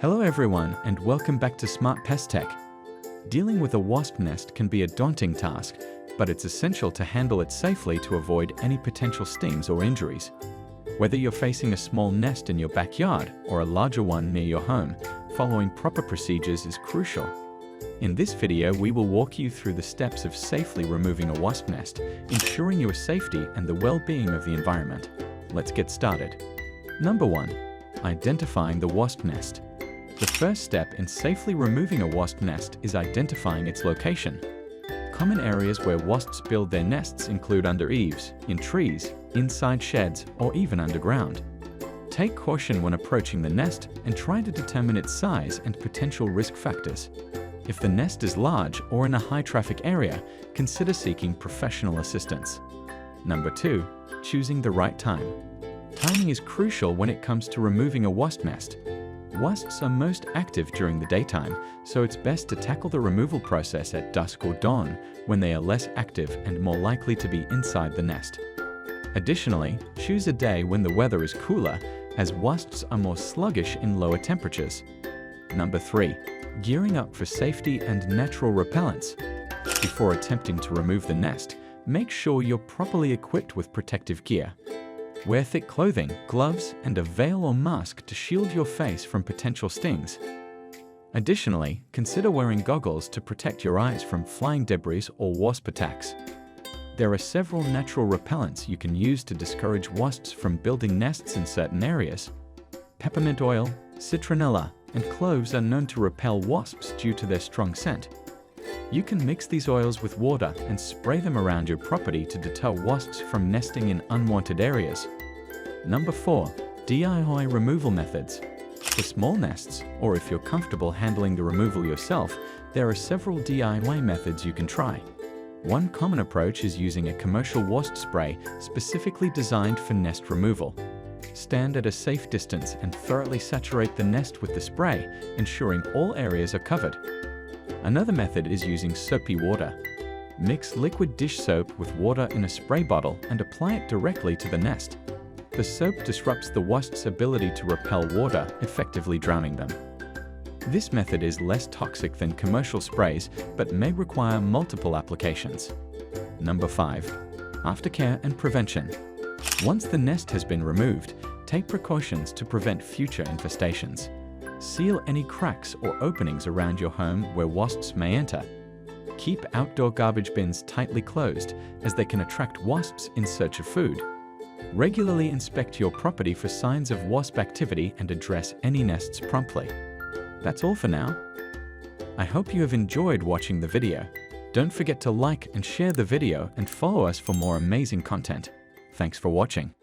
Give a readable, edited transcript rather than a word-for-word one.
Hello everyone, and welcome back to Smart Pest Tech. Dealing with a wasp nest can be a daunting task, but it's essential to handle it safely to avoid any potential stings or injuries. Whether you're facing a small nest in your backyard or a larger one near your home, following proper procedures is crucial. In this video, we will walk you through the steps of safely removing a wasp nest, ensuring your safety and the well-being of the environment. Let's get started. Number 1. Identifying the wasp nest. The first step in safely removing a wasp nest is identifying its location. Common areas where wasps build their nests include under eaves, in trees, inside sheds, or even underground. Take caution when approaching the nest and try to determine its size and potential risk factors. If the nest is large or in a high-traffic area, consider seeking professional assistance. Number 2. Choosing the right time. Timing is crucial when it comes to removing a wasp nest. Wasps are most active during the daytime, so it's best to tackle the removal process at dusk or dawn when they are less active and more likely to be inside the nest. Additionally, choose a day when the weather is cooler, as wasps are more sluggish in lower temperatures. Number 3. Gearing up for safety and natural repellents. Before attempting to remove the nest, make sure you're properly equipped with protective gear. Wear thick clothing, gloves, and a veil or mask to shield your face from potential stings. Additionally, consider wearing goggles to protect your eyes from flying debris or wasp attacks. There are several natural repellents you can use to discourage wasps from building nests in certain areas. Peppermint oil, citronella, and cloves are known to repel wasps due to their strong scent. You can mix these oils with water and spray them around your property to deter wasps from nesting in unwanted areas. Number 4. DIY removal methods. For small nests, or if you're comfortable handling the removal yourself, there are several DIY methods you can try. One common approach is using a commercial wasp spray specifically designed for nest removal. Stand at a safe distance and thoroughly saturate the nest with the spray, ensuring all areas are covered. Another method is using soapy water. Mix liquid dish soap with water in a spray bottle and apply it directly to the nest. The soap disrupts the wasp's ability to repel water, effectively drowning them. This method is less toxic than commercial sprays, but may require multiple applications. Number 5. Aftercare and prevention. Once the nest has been removed, take precautions to prevent future infestations. Seal any cracks or openings around your home where wasps may enter. Keep outdoor garbage bins tightly closed, as they can attract wasps in search of food. Regularly inspect your property for signs of wasp activity and address any nests promptly. That's all for now. I hope you have enjoyed watching the video. Don't forget to like and share the video and follow us for more amazing content. Thanks for watching.